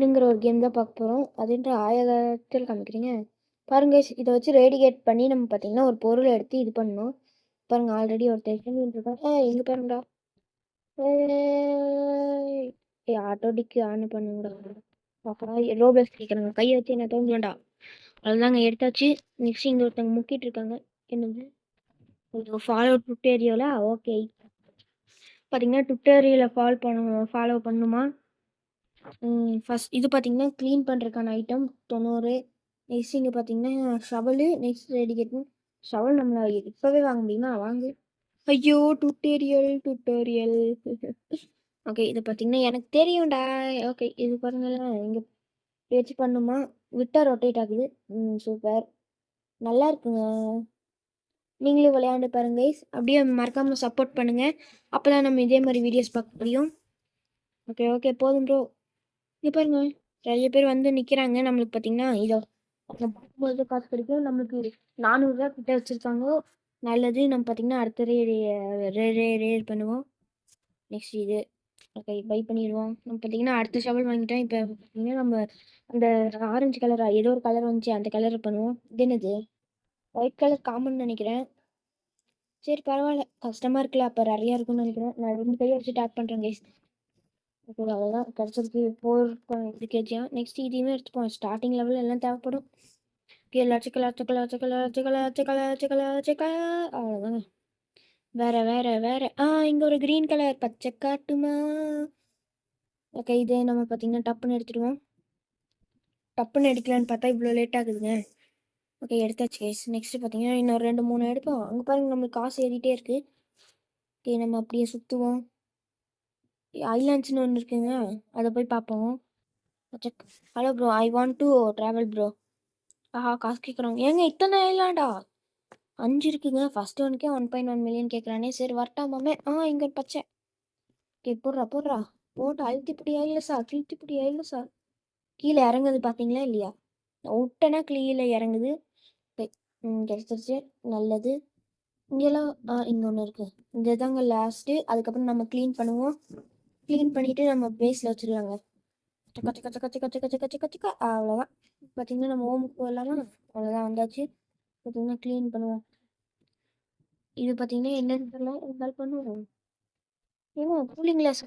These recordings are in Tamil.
ங்கிற ஒரு கேம் தான் பார்க்க போகிறோம். அதுன்ற ஆயிரத்தில் காமிக்கிறீங்க. பாருங்க இதை வச்சு ரேடிகேட் பண்ணி நம்ம பார்த்தீங்கன்னா ஒரு பொருளை எடுத்து இது பண்ணணும். பாருங்க ஆல்ரெடி ஒருத்தர் இருக்கா. எங்க பாருங்கடா. ஆட்டோடிக்கு ஆன் பண்ணுங்கடா. அப்புறம் ரோபஸ் கேட்குறாங்க. கையை வச்சு என்ன தோங்கலண்டா. அதுதாங்க எடுத்தாச்சு. நெக்ஸ்ட் இங்கே ஒருத்தவங்க முக்கிட்டு இருக்காங்க. என்னது ஃபாலோ டுட்டோரியலா? ஓகே. பார்த்தீங்கன்னா டுட்டோரியலை ஃபாலோ பண்ணுமா. ஃபஸ்ட் இது பார்த்தீங்கன்னா க்ளீன் பண்ணுறதுக்கான ஐட்டம் 90. நெக்ஸ்ட் இங்கே பார்த்தீங்கன்னா ஷவலு. நெக்ஸ்ட் ரெடிகேட்டும் ஷவல் நம்மளை இப்போவே வாங்க முடியுமா? வாங்க. ஐயோ டுட்டோரியல். ஓகே இது பார்த்தீங்கன்னா எனக்கு தெரியும்டா. ஓகே இது பாருங்களேன். இங்கே வச்சு பண்ணுமா விட்டால் ரொட்டேட் ஆகுது. சூப்பர் நல்லா இருக்குங்க. நீங்களும் விளையாண்டு பாருங்க கைஸ். அப்படியே மறக்காமல் சப்போர்ட் பண்ணுங்கள். அப்போ தான் நம்ம இதே மாதிரி வீடியோஸ் பார்க்க முடியும். ஓகே போதும் ப்ரோ. இங்கே பாருங்க நிறைய பேர் வந்து நிற்கிறாங்க. நம்மளுக்கு பார்த்தீங்கன்னா இதோ பார்க்கும்போது காசு கிடைக்கும். நம்மளுக்கு 400 ரூபா கிட்ட வச்சுருக்காங்க. நல்லது. நம்ம பார்த்தீங்கன்னா அடுத்த ரேர் பண்ணுவோம். நெக்ஸ்ட் இது ஓகே பை பண்ணிடுவோம். நம்ம பார்த்தீங்கன்னா அடுத்த ஷவல் வாங்கிட்டோம். இப்போ பார்த்தீங்கன்னா நம்ம அந்த ஆரஞ்சு கலரா ஏதோ ஒரு கலர் வந்துச்சு, அந்த கலர் பண்ணுவோம். இது என்னது ஒயிட் கலர் காமன் நினைக்கிறேன். சரி பரவாயில்ல, கஷ்டமாக இருக்குல்ல, அப்போ நிறையா இருக்கும்னு நினைக்கிறேன். நான் 2 கையை வச்சு டேக் பண்ணுறேன் கைஸ். ஓகே அவ்வளோதான் கிடச்சிருக்கு. 4 கேஜியா. நெக்ஸ்ட் இதையுமே எடுத்துப்போம். ஸ்டார்டிங் லெவலில் எல்லாம் தேவைப்படும். ஓகே அவ்வளோதாங்க. வேற இங்கே ஒரு க்ரீன் கலர் பச்சை காட்டுமா. ஓகே இது நம்ம பார்த்தீங்கன்னா டப்புன்னு எடுத்துடுவோம். டப்புன்னு எடுக்கலான்னு பார்த்தா இவ்வளோ லேட் ஆகுதுங்க. ஓகே எடுத்தாச்சு கேஸ். நெக்ஸ்ட்டு பார்த்தீங்கன்னா இன்னொரு 2-3 எடுப்போம். அங்கே பாருங்க நம்மளுக்கு காசு ஏறிட்டே இருக்குது. ஓகே நம்ம அப்படியே சுற்றுவோம். ஐலாண்ட்ஸ்னு ஒன்று இருக்குங்க, அதை போய் பார்ப்போம். Hello bro, I want to travel bro. காசு கேட்குறோம். ஏங்க இத்தனை ஐலாண்டா? 5 இருக்குங்க. ஃபர்ஸ்ட் ஒன்க்கே 1.1 மில்லியன் கேட்குறானே. சரி வரட்டாமாமே. இங்கே பச்சை. ஓகே போடுறா போட்டு அழுத்திப்படியா இல்லை சார். கீழே இறங்குது பார்த்தீங்களா இல்லையா? விட்டனா கீழே இறங்குது. கிடைச்சிருச்சு. நல்லது. இங்கெல்லாம் இங்கே ஒன்று இருக்குது. இங்கே தாங்க லாஸ்ட்டு. அதுக்கப்புறம் நம்ம க்ளீன் பண்ணுவோம். க்ளீன் பண்ணிவிட்டு நம்ம பேஸில் வச்சுருவாங்க. கச்சக்கா அவ்வளோதான். பார்த்தீங்கன்னா நம்ம ஹோமுக்கு போகலாமா? அவ்வளோதான் வந்தாச்சு. பார்த்தீங்கன்னா க்ளீன் பண்ணுவோம். இது பார்த்தீங்கன்னா என்னன்னு தெரியல, இருந்தாலும் பண்ணுவோம். ஏன்னா கூலிங் கிளாஸ்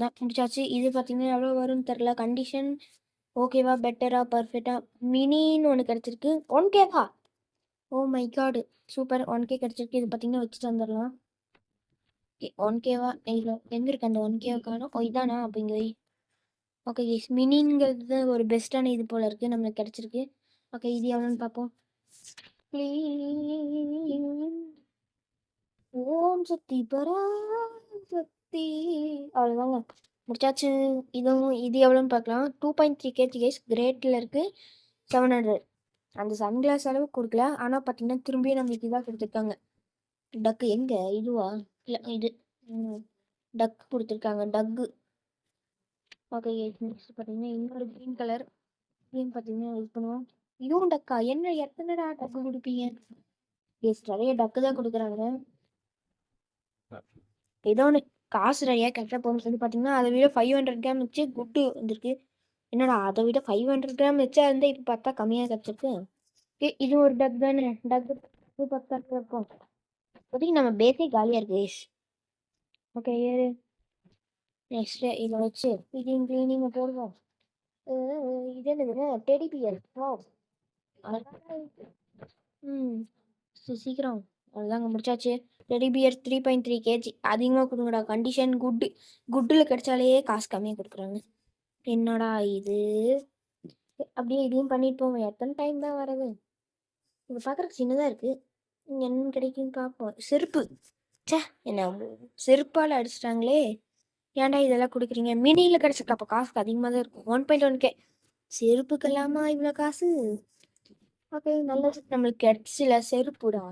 தான் முடிச்சாச்சு. இது பார்த்தீங்கன்னா எவ்வளோ வரும்னு தெரில. கண்டிஷன் ஓகேவா, பெட்டரா, பர்ஃபெக்டா, மினின்னு ஒன்று கிடச்சிருக்கு. 1K. Oh my god, super. 1K கிடச்சிருக்கு. இது பார்த்தீங்கன்னா வச்சுட்டு வந்துடலாம். 1K இதில் எங்கே இருக்கு அந்த 1K காணும்? இதானா? அப்போ இங்கே ஓகே எஸ், மினிங்கிறது ஒரு பெஸ்ட்டான இது போல் இருக்குது. நம்மளுக்கு கிடச்சிருக்கு. ஓகே இது எவ்வளோன்னு பார்ப்போம். ஓம் சக்தி பராசக்தி. அவ்வளோதாங்க முடிச்சாச்சு. இது எவ்வளோன்னு பார்க்கலாம். 2.3 கேஜி கைஸ். கிரேட்டில் இருக்குது 700. அந்த சன்கிளாஸ் அளவு கொடுக்கல, ஆனால் பார்த்தீங்கன்னா திரும்பியும் நம்மளுக்கு இதாக கொடுத்துருக்காங்க. டக்கு எங்கே இதுவா? இல்லை இது டக்கு கொடுத்துருக்காங்க. டக்கு. ஓகே நெக்ஸ்ட் பார்த்தீங்கன்னா இன்னொரு க்ரீன் கலர். க்ரீன் பார்த்தீங்கன்னா யூஸ் பண்ணுவோம். இதுவும் டக்கா? என்ன எத்தனைடா டக்கு கொடுப்பீங்க? எஸ் நிறைய டக்கு தான் கொடுக்குறாங்க. ஏதோ ஒன்று காசு நிறையா கரெக்டாக போகணும்னு சொல்லி பார்த்தீங்கன்னா அதை விட 500 கிராம் வச்சு குட்டு வந்திருக்கு. என்னடா அதை விட 500 கிராம் வச்சா இருந்தால் இப்போ பார்த்தா கம்மியாக கிடச்சிருக்கு. இது ஒரு டக் தானே. டக்கு 10 இருக்கும். இப்போதைக்கு நம்ம பேஸே காலியாக இருக்கு கேஸ். ஓகே ஏறு. நெக்ஸ்ட்டு இதை வச்சு க்ளீனிங்கை போடுவோம். இது என்னது? Teddy bear. சீக்கிரம் அவ்வளோதாங்க முடிச்சாச்சு. Teddy bear 3.3 KG. அதிகமாக கொடுங்கடா. கண்டிஷன் குட்டில் கிடைச்சாலே காசு கம்மியாக கொடுக்குறாங்க. என்னடா இது? அப்படியே இதையும் பண்ணிட்டு போவோம். எத்தனை டைம் தான் வர்றது? இது பார்க்குறக்கு சின்னதாக இருக்குது. என்ன கிடைக்குன்னு பார்ப்போம். செருப்பு. என்ன செருப்பால் அடிச்சிட்டாங்களே. ஏன்டா இதெல்லாம் கொடுக்குறீங்க? மினியில் கிடச்சிருக்கு. அப்போ காசு அதிகமாக தான் இருக்கும். 1.1K. செருப்புக்கெல்லாமா இவ்வளோ காசு? ஓகே நல்லது. நம்மளுக்கு கிடைச்சில செருப்புடா.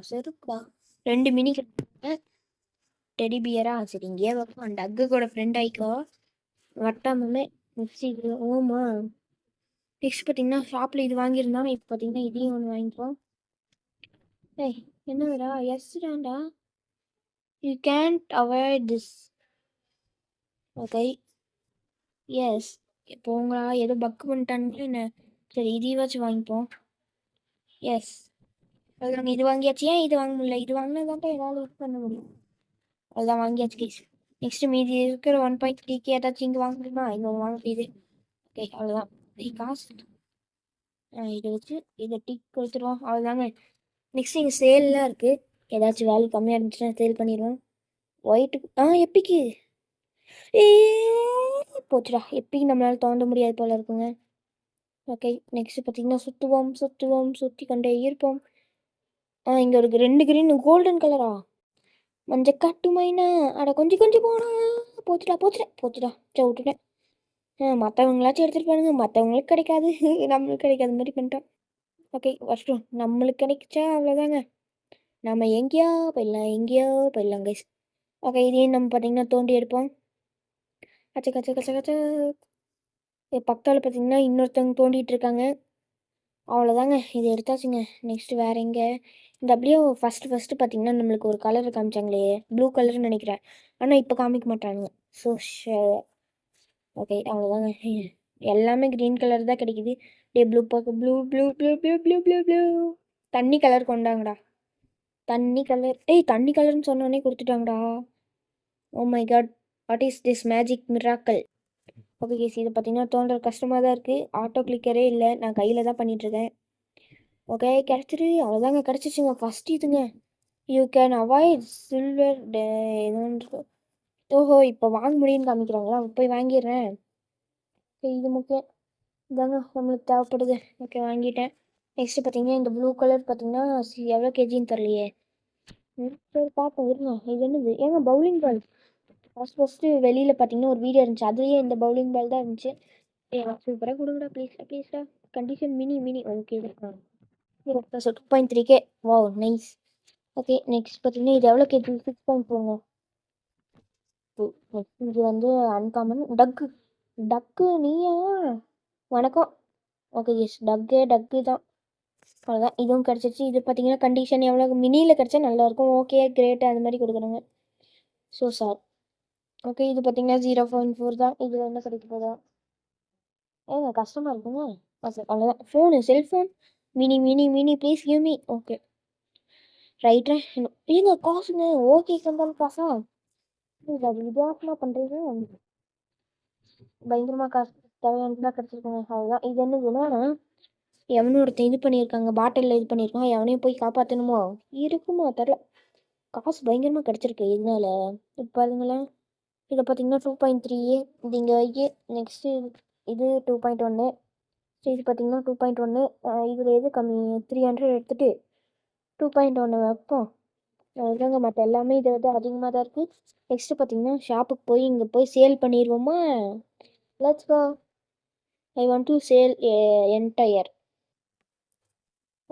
2 மினி டெடி பியரா? சரி இங்கேயே வைப்போம். டக்கு கூட ஃப்ரெண்ட் ஆயிக்கோ. வட்டாமே மிக்சி. ஓமா நெக்ஸ்ட் பார்த்தீங்கன்னா ஷாப்பில் இது வாங்கியிருந்தோம். இப்போ பார்த்தீங்கன்னா இதையும் ஒன்று வாங்கிப்போம். என்னடா? எஸ் டாண்டா. You can't avoid this. Okay yes. போங்களா, ஏதோ பக் பண்ணிட்டானுங்களா என்ன? சரி இதையாச்சும் வாங்கிப்போம். எஸ். அதுதாங்க, இது வாங்கியாச்சு. ஏன் இது வாங்க முடியல? இது வாங்கினதான்ட்டா என்னால் இது பண்ண முடியும். அதுதான் வாங்கியாச்சு கேஸ். நெக்ஸ்ட் மீதி இருக்கிற 1.3K ஏதாச்சும் இங்கே வாங்க முடியுமா? இன்னொன்று வாங்க முடியுது. ஓகே அவ்வளோதான். காசு இதை வச்சு இதை டிக் கொடுத்துருவோம். அவ்வளோதாங்க. நெக்ஸ்ட் இங்கே சேல்லாம் இருக்குது. ஏதாச்சும் வேல்யூ கம்மியாக இருந்துச்சுன்னா சேல் பண்ணிடுவோம். ஒயிட்டு எப்பிக்கு ஏ போச்சுடா. எப்பிக்கு நம்மளால தோண்ட முடியாது போல இருக்குங்க. ஓகே நெக்ஸ்ட் பார்த்தீங்கன்னா சுற்றுவோம் சுற்றுவோம் சுற்றி கொண்டே இருப்போம். இங்கே ஒரு 2 கிரீன் கோல்டன் கலரா? மஞ்சள் காட்டு மைனா அட கொஞ்சம் கொஞ்சம் போனா. போச்சுடா போச்சுடா போச்சுடா. சரி விட்டுட்டேன். மற்றவங்களாச்சும் எடுத்துகிட்டு போனாங்க, மற்றவங்களுக்கு கிடைக்காது. நம்மளுக்கு கிடைக்காத மாதிரி பண்ணிட்டோம். ஓகே ஃபஸ்ட்டு நம்மளுக்கு கிடைச்சா அவ்வளோதாங்க. நம்ம எங்கேயோ போயிடலாம், எங்கேயோ போயிடலாம் கைஸ். ஓகே இதையும் நம்ம பார்த்தீங்கன்னா தோண்டி எடுப்போம். கச்ச கச்ச கச்ச கச்ச. பக்கத்தில் பார்த்தீங்கன்னா இன்னொருத்தவங்க தோண்டிகிட்டு இருக்காங்க. அவ்வளோதாங்க, இது எடுத்தாச்சுங்க. நெக்ஸ்ட்டு வேறு எங்கே? இந்த அப்படியே ஃபஸ்ட்டு பார்த்தீங்கன்னா நம்மளுக்கு ஒரு கலர் காமிச்சாங்களே, ப்ளூ கலர்னு நினைக்கிறேன். ஆனால் இப்போ காமிக்க மாட்டானுங்க. ஸோ ஓகே அவ்வளோதாங்க. எல்லாமே க்ரீன் கலர் தான் கிடைக்குது. டே ப்ளூ பார்க்க blue blue blue blue blue blue blue. தண்ணி கலர் கொண்டாங்கடா. தண்ணி கலர். தண்ணி கலர்னு சொன்னோடனே கொடுத்துட்டாங்கடா. Oh my God, what is this magic miracle? Okay guys, இது பார்த்தீங்கன்னா தோன்ற கஷ்டமாக தான் இருக்குது. ஆட்டோ கிளிக்கரே இல்லை, நான் கையில் தான் பண்ணிகிட்ருக்கேன். ஓகே கிடச்சிரு. அவ்வளோதாங்க, கிடச்சிச்சுங்க ஃபஸ்ட் இதுங்க. யூ கேன் அவாய்ட் சில்வர் எதுவும். ஓஹோ இப்போ வாங்க முடியும்னு காமிக்கிறாங்களா? போய் வாங்கிடுறேன். ஓகே இது முக்கியம் இதாங்க, நம்மளுக்கு தேவைப்படுது. ஓகே வாங்கிட்டேன். நெக்ஸ்ட்டு பார்த்தீங்கன்னா இந்த ப்ளூ கலர் பார்த்தீங்கன்னா எவ்வளோ கேஜின்னு தெரியலையே. சரி பார்ப்போம் இருங்க. இது என்னது? ஏங்க பவுலிங் பால். ஃபஸ்ட்டு வெளியில் பார்த்தீங்கன்னா ஒரு வீடியோ இருந்துச்சு, அதுலேயே இந்த பவுலிங் பால் தான் இருந்துச்சு. சூப்பராக கொடுங்கடா ப்ளீஸ்டா. கண்டிஷன் மினி மினி ஓகே தான். 2.3K. Wow nice. Okay next பார்த்தீங்கன்னா இது எவ்வளோ கேஜி? 6.4ங்க. இது வந்து அன்காமன் டக்கு நீயா? வணக்கம். ஓகே எஸ், டக்கு தான். அவ்வளோதான், இதுவும் கிடச்சிச்சு. இது பார்த்தீங்கன்னா கண்டிஷன் எவ்வளோ மினியில் கிடச்சா நல்லாயிருக்கும். ஓகே கிரேட் அது மாதிரி கொடுக்குறாங்க. So sir. ஓகே இது பார்த்தீங்கன்னா 0.4 தான். இதில் என்ன கிடைக்க போதா? கஷ்டமாக இருக்குங்க. அவ்வளோதான். Phone cellphone mini mini mini please give me. Okay ரைட்ரே. காசுங்க. ஓகே வந்தாலும் காசா? அது வித்தியாசமாக பண்ணுறீங்க. பயங்கரமாக காசு தேவையானதுதான் கிடச்சிருக்குங்க. அதுதான் இது என்னதுன்னா எவனும் ஒருத்தன் இது பண்ணியிருக்காங்க, பாட்டிலில் இது பண்ணியிருக்காங்க. எவனையும் போய் காப்பாற்றணுமோ இருக்குமோ தெரில. காசு பயங்கரமாக கிடச்சிருக்கு இதனால. இப்போ பாருங்களேன், இதை பார்த்தீங்கன்னா 2.3. இது இங்கே வைக்க. நெக்ஸ்ட்டு இது 2.1. இது பார்த்தீங்கன்னா 2.1. இதில் எது கம்மி? 300 எடுத்துகிட்டு 2.1 வைப்போம். அதுதாங்க, மற்ற எல்லாமே இதை வந்து அதிகமாக தான் இருக்குது. நெக்ஸ்ட்டு பார்த்தீங்கன்னா ஷாப்புக்கு போய் இங்கே போய் சேல் பண்ணிடுவோமா? Let's go. I want to sale entire.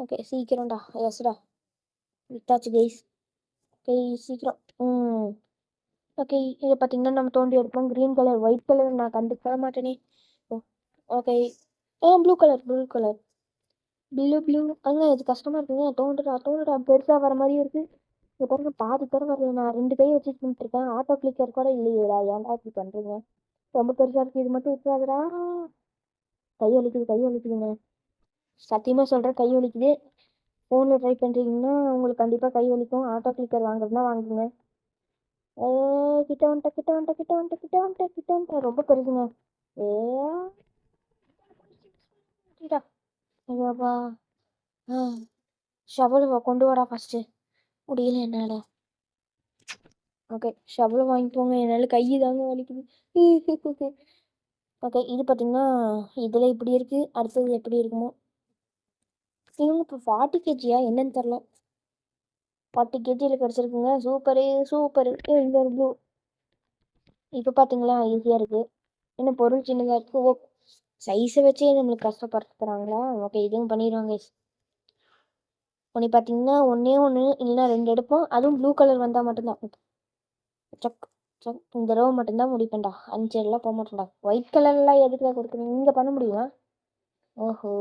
Okay சீக்கிரம்டா. எஸ்டா வித்தாச்சு கைஸ். ஓகே சீக்கிரம். ஓகே இதை பார்த்தீங்கன்னா நம்ம தோண்டி எடுப்போம். க்ரீன் கலர் ஒயிட் கலர் நான் கண்டுக்க மாட்டேனே. ஓகே ப்ளூ கலர் ப்ளூ அங்கே இது கஷ்டமாக இருக்குங்க. தோண்டுடா பெருசாக வர மாதிரியும் இருக்குது. இது பாருங்க பாதி தர வரல. நான் 2 கை வச்சு பண்ணிட்டுருக்கேன். ஆட்டோ கிளிக்கர் கூட இல்லையேடா, ஏன்டா இப்படி பண்ணுறீங்க? ரொம்ப பெருசாக இருக்குது. இது மட்டும் இருக்காதுடா. கை வலிக்குதுங்க. சத்தியமாக சொல்கிறேன், கை வலிக்குது. ஃபோனில் ட்ரை பண்ணுறீங்கன்னா உங்களுக்கு கண்டிப்பாக கை வலிக்கும். ஆட்டோ கிளிக்கர் வாங்குறதுனா வாங்குங்க. கிட்ட வந்துட்டேன். ரொம்ப பெருசுங்க. ஐயாப்பா. ஷவல் கொண்டு வாடா ஃபஸ்ட்டு. முடியல என்னால். ஓகே ஷவல் வாங்கிக்கோங்க, என்னால் கை தாங்க வலிக்குது. ஓகே இது பார்த்தீங்கன்னா இதில் இப்படி இருக்குது. அடுத்தது எப்படி இருக்குமோ? இவங்க இப்போ 40 கேஜியா என்னன்னு தெரில. 40 கேஜியில் கிடச்சிருக்குங்க. சூப்பரு. இந்த ஒரு ப்ளூ. இப்போ பார்த்தீங்களா ஈஸியாக இருக்குது. இன்னும் பொருள் சின்னதாக இருக்குது. சைஸை வச்சே நம்மளுக்கு கஷ்டப்படுத்துறாங்களா? ஓகே இதுவும் பண்ணிடுவாங்க. ஒன்று பார்த்தீங்கன்னா ஒன்று இல்லைன்னா 2 எடுப்போம். அதுவும் ப்ளூ கலர் வந்தால் மட்டும்தான். சக் இந்த தடவை மட்டும்தான் முடிப்பேன்டா. 5 எல்லாம் போக மாட்டேன்டா. ஒயிட் கலர்லாம் எதுக்குலாம் கொடுக்குறீங்க? இங்கே பண்ண முடியுமா? ஓஹோ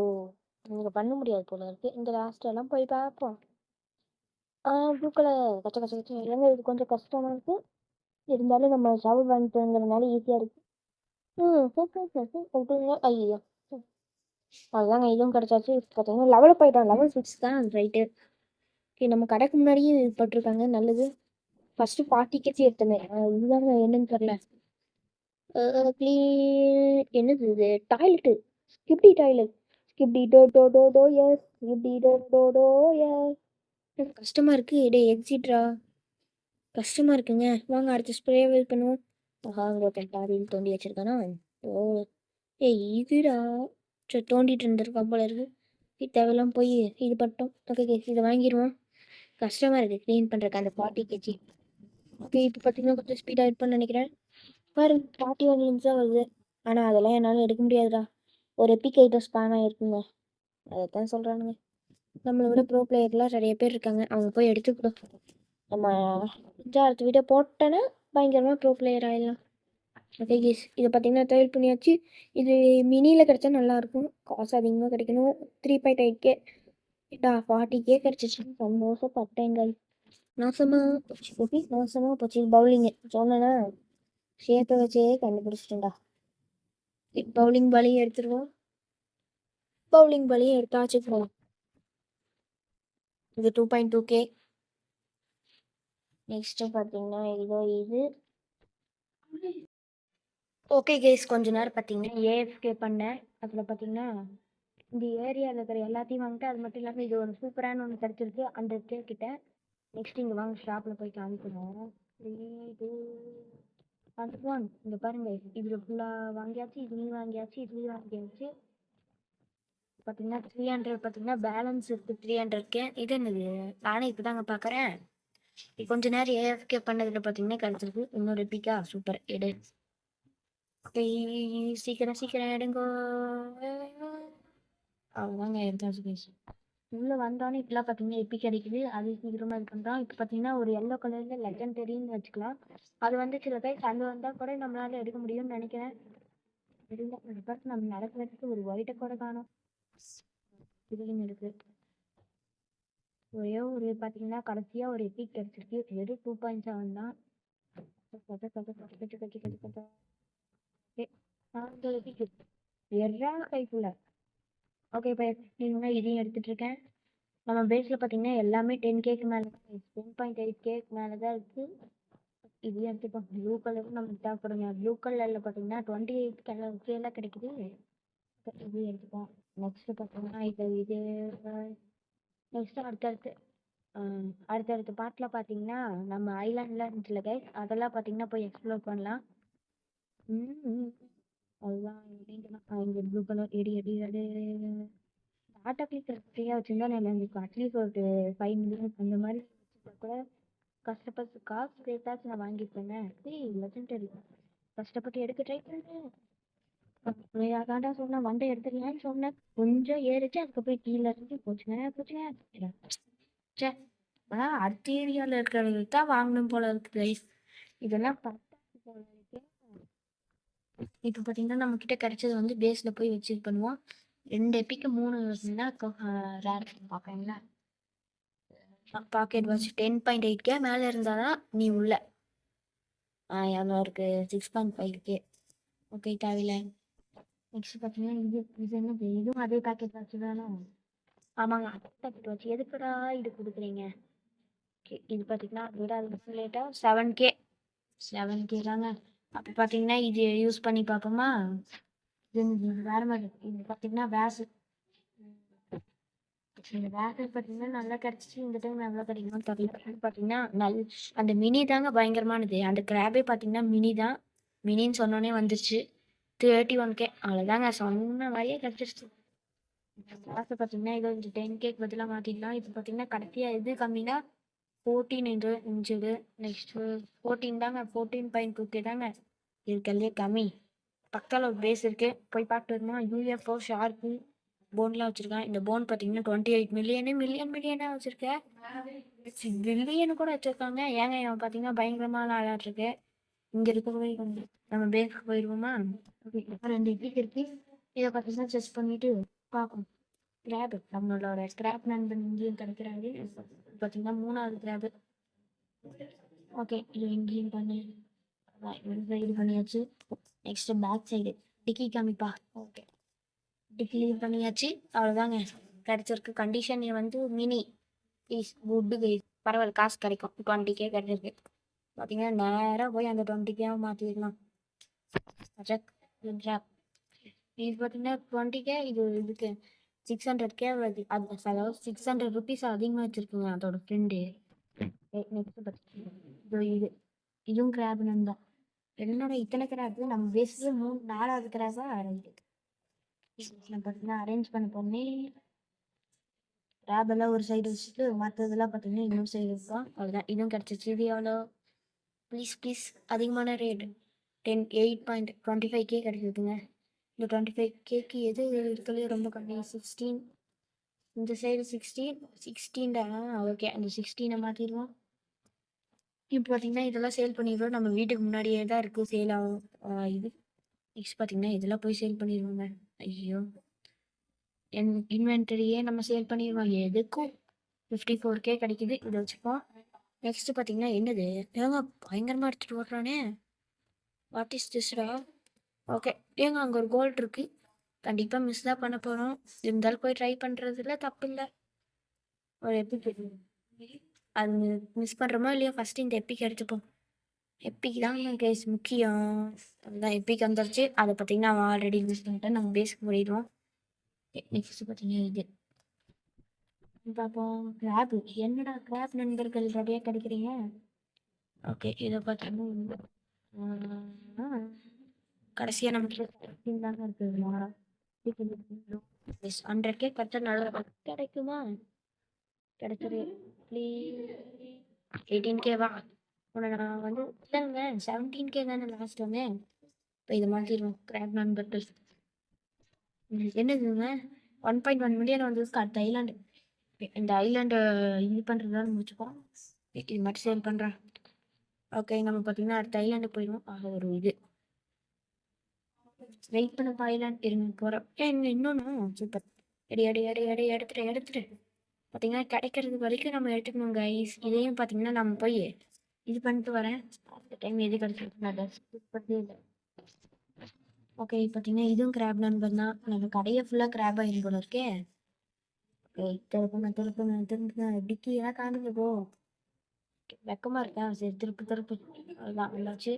இங்கே பண்ண முடியாது போல இருக்குது. இந்த லாஸ்ட் எல்லாம் போய் பார்ப்போம். ப்ளூ கலர் கச்ச ஏங்க இது கொஞ்சம் கஷ்டமாக இருக்குது. இருந்தாலும் நம்ம ஷவல் வாங்கிட்டுங்கிறதுனால ஈஸியாக இருக்குது. விட்டுருங்க. ஐயோ! அதாங்க இதுவும் கிடச்சாச்சு. பார்த்தீங்கன்னா லெவல் அப் ஆயிட்டோம். லெவல் 6 தான் ரைட்டு. ஓகே நம்ம கடைக்கு முன்னாடியே பட்டிருக்காங்க. நல்லது. ஃபர்ஸ்ட்டு 40 கேஜி எடுத்தோமே. இதுதாங்க என்னன்னு தெரியல. என்னது இது? Toilet. Skippy toilet. Skippy do do do do yes. Skippy do do do yes. கஷ்டமா இருக்கு. டேய் எக்ஸிட்ரா. கஷ்டமா இருக்குங்க. வாங்க அடுத்த ஸ்ப்ரே பண்ணுவோம். ஆஹா இங்கே ஒருத்தன் பாதியில் தோண்டி வச்சிருக்கானா? ஓ ஏய் இதுடா. சரி தோண்டிட்டு இருந்திருக்கான் போல இருக்கு. இது தேவையில்லாம போய் இது பண்ணிட்டோம். ஓகே இதை வாங்கிடுவோம். கஷ்டமாக இருக்குது க்ளீன் பண்ணுறக்கு அந்த 40 கேஜி. ஓகே இப்போ பார்த்தீங்கன்னா கொஞ்சம் ஸ்பீடாக இருப்பேன்னு நினைக்கிறேன். பாரு 41 நிமிஷம் வருது. ஆனால் அதெல்லாம் என்னால் எடுக்க முடியாதுடா. ஒரு எபிக் ஐட்டம் ஸ்பான் ஆகிருக்குங்க. அதைத்தான் சொல்கிறானுங்க. நம்மளை விட ப்ரோ பிளேயர்லாம் நிறைய பேர் இருக்காங்க. அவங்க போய் எடுத்துக்கிட்டோம். நம்ம கொஞ்சம் அடுத்த வீடியோ போட்டோன்னா பயங்கரமாக ப்ரோ பிளேயர் ஆகிடலாம். ஓகே கேஸ் இதை பார்த்தீங்கன்னா ட்ரையல் பண்ணியாச்சு. இது மினியில் கிடச்சா நல்லாயிருக்கும். காசு அதிகமாக கிடைக்கணும். 3.8K 40K கிடச்சிச்சு. சந்தோஷப்பட்டேங்க. நாசமாக போச்சு ஓகே நாசமாக போச்சு. பவுலிங்கு சொன்னேன்னா ஷேப்பை வச்சே கண்டுபிடிச்சிட்டேன்டா. பவுலிங் பாலையும் எடுத்துருவோம். பவுலிங் பாலையும் எடுத்தாச்சு. இது 2.2K. நெக்ஸ்ட்டு பார்த்தீங்கன்னா இதோ இது. ஓகே கேஸ் கொஞ்ச நேரம் பார்த்தீங்கன்னா ஏஎஃப்கே பண்ணேன். அதில் பார்த்தீங்கன்னா இந்த ஏரியாவில் இருக்கிற எல்லாத்தையும் வாங்கிட்டு அது மட்டும் இல்லாமல் இது ஒரு சூப்பரான ஒன்று கிடச்சிருக்கு. 100K கிட்ட. நெக்ஸ்ட் இங்கே வாங்க ஷாப்பில் போய் காமிக்கணும். 3 2 1 இங்கே பாருங்க. இதில் ஃபுல்லாக வாங்கியாச்சு. இதுலேயும் வாங்கியாச்சு. இதுலேயும் வாங்கியாச்சு. பார்த்தீங்கன்னா 300 பார்த்தீங்கன்னா பேலன்ஸ் இருக்குது 300K. இது என்னது? நானே இப்போ தாங்க பார்க்குறேன். கொஞ்ச நேரம் ஏஎஃப்கே பண்ணதில் பார்த்தீங்கன்னா கிடச்சிருக்கு. இன்னொரு பிக்கா சூப்பர் எடு. சீக்கிரம் சீக்கிரம் எடுங்கோ. அவ்வளோதாங்க எடுத்தாச்சு பேசி. உள்ளே வந்தோன்னே இப்பெல்லாம் பார்த்தீங்கன்னா எப்பி கிடைக்குது. அது சீக்கிரமாக இது பண்ணுறோம். இப்போ பார்த்தீங்கன்னா ஒரு எல்லோ கலரில் லெஜண்டரின்னு வச்சுக்கலாம். அது வந்து சில பேர் அது வந்தால் கூட நம்மளால எடுக்க முடியும்னு நினைக்கிறேன். இல்லை நம்ம நடக்கிறதுக்கு ஒரு ஒயிட்டை கூட காணும். இதுலையும் இருக்கு. ஒரே ஒரு பார்த்தீங்கன்னா கடைசியாக ஒரு எப்பிக் கிடச்சிருக்கு. வெறும் 2.7 தான். எறா கைக்குள்ள. ஓகே இப்போ நீங்கள் இதையும் எடுத்துகிட்டு இருக்கேன். நம்ம பேஸில் பார்த்தீங்கன்னா எல்லாமே 10Kக்கு மேலே தான். 10.8Kக்கு மேலே தான் இருக்குது. இதையும் எடுத்துப்போம். ப்ளூ கலரும் நமக்கு தேவைப்படுங்க. ப்ளூ கலரில் பார்த்தீங்கன்னா 28Kலாம் கிடைக்குது. இதையும் எடுத்துப்போம். நெக்ஸ்ட்டு பார்த்தீங்கன்னா இது நெக்ஸ்ட்டு அடுத்தடுத்த பார்ட்டில் பார்த்தீங்கன்னா நம்ம ஐலாண்ட்லாம் இருந்துச்சுல கைஸ் அதெல்லாம் பார்த்தீங்கன்னா போய் எக்ஸ்ப்ளோர் பண்ணலாம். அதுதான் இங்கே blue colour eddy eddy eddy tata click ஃப்ரீயாக வச்சுருந்தா நான் எனக்கு அட்லீஸ்ட் ஒரு 5 மில்லியன் அந்த மாதிரி வச்சுருந்தா கூட கஷ்டப்பட்டு காசு சேர்த்தாச்சும் நான் வாங்கிப்பேனே. லெஜண்டரி கஷ்டப்பட்டு எடுக்க ட்ரை பண்ணேன். அதான்டா சொன்னேன் வண்டை எடுத்துக்கலான்னு சொன்னேன். கொஞ்சம் ஏறிச்சு அதுக்கப்புறம் கீழே இருந்து போச்சுங்க. சே ஆனால் அடுத்த ஏரியாவில் இருக்கிறது தான் வாங்கணும் போல இருக்குது கைஸ். இதெல்லாம் பத்தாது போல இருக்கு. இப்போ பார்த்தீங்கன்னா நம்மக்கிட்ட கிடைச்சது வந்து பேஸில் போய் வச்சு இது பண்ணுவோம். 2 எப்பிக்கு 3 ரேர் பார்க்குறீங்களா? பாக்கெட் வாட்ச் 10.8K மேலே இருந்தால் தான் நீ உள்ள. எவ்வளோ இருக்குது? 6.5K. ஓகே தேவையில்லை. நெக்ஸ்ட் பார்த்தீங்கன்னா இது என்ன இதுவும் அதே பேக்கெட் வாட்ச் தானே? ஆமாங்க அதே பேக்கெட் வாட்ச். எதுக்குடா இது கொடுக்குறீங்க? ஓகே இது பார்த்தீங்கன்னா அதோட அது லேட்டாக 7K தாங்க. அப்போ பார்த்தீங்கன்னா இது யூஸ் பண்ணி பார்ப்போமா? இது வேறு மாதிரி. இது பார்த்தீங்கன்னா வேஸு. இந்த வேஸு பார்த்தீங்கன்னா நல்லா கிடச்சிச்சு. இந்த டைம் எவ்வளோ கிடைக்கும்னு தெரியல. பார்த்தீங்கன்னா அந்த மினி தாங்க பயங்கரமானது. அந்த கிராபே பார்த்தீங்கன்னா மினி தான். மினின்னு சொன்னோன்னே வந்துருச்சு. 31K அவ்வளோதாங்க. சொன்ன மாதிரியே கிடச்சிருச்சு. காசு பார்த்தீங்கன்னா இது 10Kக்கு பதிலாக மாற்றிக்கலாம். இப்போ பார்த்தீங்கன்னா கடைசியாக எது கம்மினா 14 இன்ச்சுது. நெக்ஸ்ட்டு 14 தாங்க. 14.2K தாங்க இருக்கிறதுலே கம்மி. பக்கத்தில் ஒரு பேஸ் இருக்குது போய் பார்த்துட்டு வருமா? யூஎஃப்ஓ ஷார்க்கு போன்லாம் வச்சுருக்கேன். இந்த போன் பார்த்தீங்கன்னா 28 மில்லியனாக வச்சுருக்கேன். பில்லியனு கூட வச்சுருக்காங்க. ஏங்க இவன் பார்த்தீங்கன்னா பயங்கரமான ஆளாட்ருக்கு. இங்கே இருக்க போய் நம்ம பேங்க்கு போயிடுவோமா? ஓகே இப்போ 2 வீக் இருக்குது. இதை பார்த்தீங்கன்னா செஸ் பண்ணிவிட்டு பார்க்கணும். கிராப் நம்மளோட ஸ்கிராப் நண்பன் இங்கேயும் கிடைக்கிறாரு. பார்த்தீங்கன்னா 3வது கிராப். ஓகே இது இங்கேயும் பண்ணு. இது பண்ணியாச்சு. நெக்ஸ்ட்டு பேக் சைடு டிக்கி காமிப்பா. ஓகே, டிக்கி பண்ணியாச்சு. அவ்வளோதாங்க கிடச்சிருக்கு. கண்டிஷன் வந்து மினி ப்ளீஸ் குட்டு கைஸ். பரவாயில்ல, காசு கிடைக்கும். 20K கிடைச்சிருக்கு. பார்த்தீங்கன்னா நேராக போய் அந்த 20K மாற்றிடலாம். இது பார்த்தீங்கன்னா 20K, இதுக்கு 600K வருது. அது அதாவது 600 ருபீஸ் அதிகமாக வச்சுருக்குங்க அதோட ஃப்ரெண்டு. நெக்ஸ்ட் பார்த்தீங்கன்னா இதுவும் கிராப் தான். என்னோட இத்தனை கிராப்பு நம்ம பேசுறது 4வது கிராப்பா பார்த்தீங்கன்னா அரேஞ்ச் பண்ண போனேன். கிராப் எல்லாம் ஒரு சைடு வச்சுட்டு மற்றதெல்லாம் பார்த்தீங்கன்னா இன்னொரு சைடு இருக்கும். அவ்வளோதான். இதுவும் கிடச்சிச்சு. இது எவ்வளோ? ப்ளீஸ் அதிகமான ரேட் 8.25K கிடைக்குதுங்க. இந்த 25Kக்கு எது இருக்கிறது ரொம்ப கம்மி? 16. இந்த சைடு 16 ஓகே, அந்த 16 மாற்றிடுவோம். இப்போ பார்த்தீங்கன்னா இதெல்லாம் சேல் பண்ணிடுவோம். நம்ம வீட்டுக்கு முன்னாடியே தான் இருக்குது சேல் ஆகும். இது நெக்ஸ்ட் பார்த்தீங்கன்னா இதெல்லாம் போய் சேல் பண்ணிடுவோங்க. ஐயோ, இன்வென்டரியே நம்ம சேல் பண்ணிடுவோம். எதுக்கும் 54K கிடைக்குது. இதை வச்சுப்போம். நெக்ஸ்ட் பார்த்தீங்கன்னா என்னது ஏங்க பயங்கரமாக எடுத்துகிட்டு ஓடுறானே. வாட் இஸ் திஸ்டா? ஓகே ஏங்க அங்கே ஒரு கோல்டு இருக்குது. கண்டிப்பாக மிஸ் தான் பண்ண போகிறோம். இருந்தாலும் போய் ட்ரை பண்ணுறதுல தப்பு இல்லை. ஒரு எப்பிக் அது மிஸ் பண்ணுறோமோ இல்லையோ ஃபஸ்ட்டு இந்த எப்பிக் எடுத்துப்போம். எப்பிக் தாங்க கேஸ் முக்கியம். அதுதான் எப்பிக் வந்துருச்சு. அதை பார்த்தீங்கன்னா அவன் ஆல்ரெடி மிஸ் பண்ணிட்டேன். நம்ம பேஸுக்கு போயிடுவோம். நெக்ஸ்ட் பார்த்தீங்கன்னா இது பார்ப்போம். கிராப். என்னடா கிராப் நண்பர்கள் நிறைய கிடைக்கிறீங்க. ஓகே, இதை பார்த்தீங்கன்னா கடைசியாக நமக்கு தாங்க இருக்குது. 100K கரெக்டாக நல்லா கிடைக்குமா? கிடைச்சது. ப்ளீஸ் 18K வா. உன்னை நான் வந்து இல்லைங்க 17K தானே லாஸ்ட் வந்து. இப்போ இதை மாற்றிடுவோம். கிராப் நண்பர்கள் என்னதுங்க 1.1 மில்லியன் வந்து அடுத்த ஐலாண்டு. இந்த ஐலாண்டை இது பண்ணுறதால முடிச்சுப்போம். இது மட்டும் சேல் பண்ணுறேன். ஓகே, நம்ம பார்த்தீங்கன்னா அடுத்த ஐலாண்டு போயிடுவோம். ஒரு இது வெயிட் பண்ண ஐலாண்ட் இருங்க போகிறோம். இன்னொன்று சூப்பர். எடுத்துட்டு பார்த்தீங்கன்னா கிடைக்கிறது வரைக்கும் நம்ம எடுத்துக்கணும் கைஸ். இதையும் பார்த்தீங்கன்னா நம்ம போய் இது பண்ணிட்டு வரேன். அந்த டைம் எது கிடைச்சிருக்கு நான் பற்றி இல்லை. ஓகே, பார்த்தீங்கன்னா இதுவும் கிராப் நண்பர் தான். நம்ம கடையை ஃபுல்லாக கிராப் ஆகிடும் போல இருக்கே. ஓகே, திருப்புங்க டிக்கியெல்லாம் காமிங்க போ. வெக்கமாக இருக்கா? சரி, திருப்பு. அதுதான் நல்லாச்சு.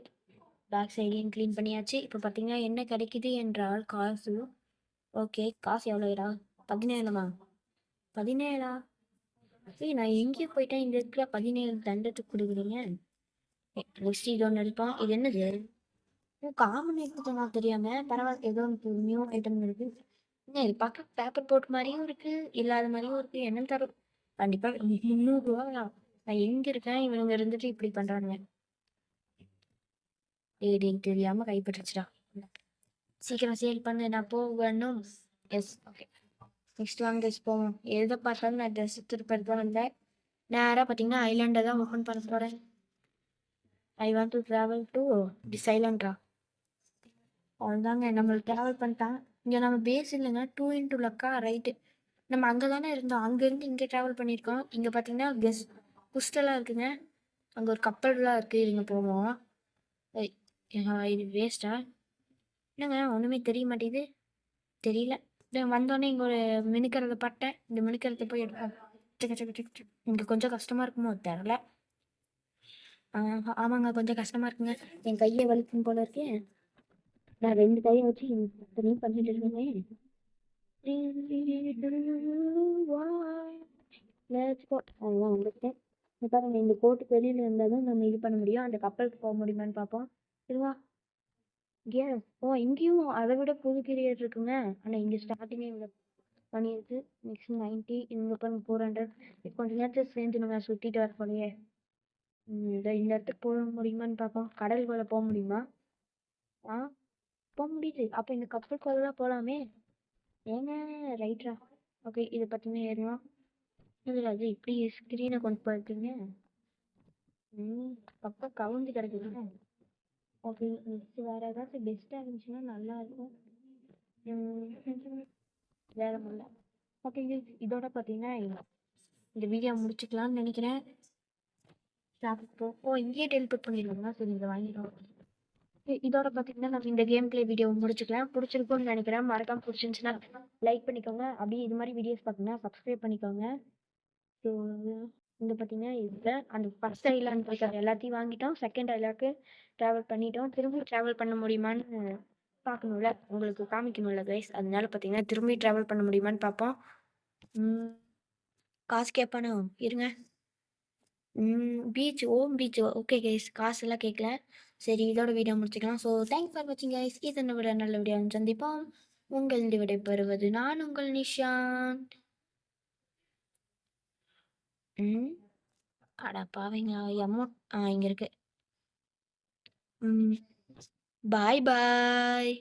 பேக் சைடையும் க்ளீன் பண்ணியாச்சு. இப்போ பார்த்தீங்கன்னா என்ன கிடைக்குது என்றால் காசு. ஓகே, காசு எவ்வளோடா? 17 நான் எங்கேயும் போயிட்டேன். இந்த இடத்துல 17 தண்டத்துக்கு கொடுக்குறீங்க. நெக்ஸ்ட் இது ஒன்று எடுப்போம். இது என்னது? காமன் எடுத்துட்டோம் தெரியாம. பரவாயில்ல, ஏதோ நியூ ஐட்டம் இருக்கு. இது பார்க்க பேப்பர் போட் மாதிரியும் இருக்கு, இல்லாத மாதிரியும் இருக்கு. என்னன்னு தரும். கண்டிப்பாக 300 நான் எங்க இருக்கேன்? இவங்க இருந்துட்டு இப்படி பண்றானுங்க. தெரியாம கைப்பற்றுச்சுடா. சீக்கிரம் சேல் பண்ணு, நான் போகணும். S, okay. நெக்ஸ்ட் வாங்க போவோம். எதை பார்த்தாலும் நான் ட்ரெஸ் திருப்பி தான் வந்தேன். நேராக பார்த்தீங்கன்னா ஐலாண்டை தான் ஓப்பன் பண்ண போகிறேன். I want to travel to this ஐலாண்ட்ரா. அவ்வளோதாங்க, நம்மளுக்கு ட்ராவல் பண்ணிட்டான். இங்கே நம்ம பேஸ் இல்லைங்க. 2x லக்கா right. நம்ம அங்கே தானே இருந்தோம். அங்கேருந்து இங்கே ட்ராவல் பண்ணியிருக்கோம். இங்கே பார்த்தீங்கன்னா குஸ்டெல்லாம் இருக்குங்க. அங்கே ஒரு கப்பல்லாம் இருக்குது. இங்கே போவோம். இது வேஸ்ட்டா? என்னங்க ஒன்றுமே தெரிய மாட்டேங்குது. தெரியல. வந்தோடனே இங்கே ஒரு மினுக்கிறத பட்டேன். இந்த மினுக்கிறத போய் எடுப்போம். இங்கே கொஞ்சம் கஷ்டமாக இருக்குமோ தெரில. ஆமாங்க, கொஞ்சம் கஷ்டமாக இருக்குங்க. என் கையை வலிக்கும் போல இருக்கேன். நான் 2 கையை வச்சு இத்தனையும் பண்ணிட்டு இருக்கேன். அதெல்லாம் வந்துட்டேன். பாருங்க, இந்த கோட்டுக்கு வெளியில் இருந்தாலும் நம்ம இது பண்ண முடியும். அந்த கப்பலுக்கு போக முடியுமான்னு பார்ப்போம். சரிவா? இங்கேயும் அதை விட புது கிரியேட் இருக்குங்க. ஆனால் இங்கே ஸ்டார்டிங்கே இவ்வளோ பண்ணியிருக்கு. நெக்ஸ்ட் 90. இங்கே பாருங்க 400. கொஞ்ச நேரத்தில் சேர்ந்து நம்ம சுற்றிட்டு வர போலையே. இந்த இடத்துக்கு போக முடியுமான்னு பார்ப்போம். கடலுக்குள்ள போக முடியுமா? போக முடியுது. அப்போ இந்த கப்பலுக்குள்ள போகலாமே. ஏங்க ரைட்ரா. ஓகே, இதை பார்த்தீங்கன்னா ஏறணும். இதில் அது இப்படி ஸ்க்ரீனை கொண்டு போயிருக்கீங்க. கப்பல் கவுந்து கிடக்குதுங்க. ஓகே, நெக்ஸ்ட் வேறு ஏதாச்சும் பெஸ்ட்டாக இருந்துச்சுன்னா நல்லா இருக்கும். வேறு முடியல. ஓகே, இதோட பார்த்தீங்கன்னா இந்த வீடியோ முடிச்சுக்கலாம்னு நினைக்கிறேன். இங்கேயே டெலிபோர்ட் பண்ணிடுவாங்க. சரி, இதை வாங்கிடுவோம். இதோட பார்த்தீங்கன்னா, நம்ம இந்த கேம் ப்ளே வீடியோவ முடிச்சுக்கலாம். புடிச்சிருக்கும்னு நெனைக்கிறேன். மறக்காம புடிச்சிருந்துச்சுன்னா லைக் பண்ணிக்கோங்க. அப்படியே இது மாரி வீடியோஸ் பார்க்கணும்னா சப்ஸ்கிரைப் பண்ணிக்கோங்க. ஸோ இங்க பார்த்தீங்கன்னா, இதுல அந்த ஃபர்ஸ்ட் ஐலாண்ட் இருக்கிற எல்லாத்தையும் வாங்கிட்டோம். செகண்ட் ஐலாக்கு ட்ராவல் பண்ணிட்டோம். திரும்பி ட்ராவல் பண்ண முடியுமான்னு பார்க்கணும்ல. உங்களுக்கு காமிக்கணும்ல கைஸ். அதனால பார்த்தீங்கன்னா, திரும்பி ட்ராவல் பண்ண முடியுமான்னு பார்ப்போம். ம். காசு கேட்பானோ? இருங்க. Beach beach. Okay guys. காசெல்லாம் கேட்கல. சரி இதோட வீடியோ முடிச்சுக்கலாம். ஸோ தேங்க்ஸ் ஃபார் வாட்சிங் கைஸ். இதனை விட நல்ல வீடியோவில் சந்திப்போம். உங்களிடம் விடைபெறுவது நான் உங்கள் நிஷாந்த். ம். அட பாவிங்களா! இங்க இருக்கு. ம். பாய் பாய்.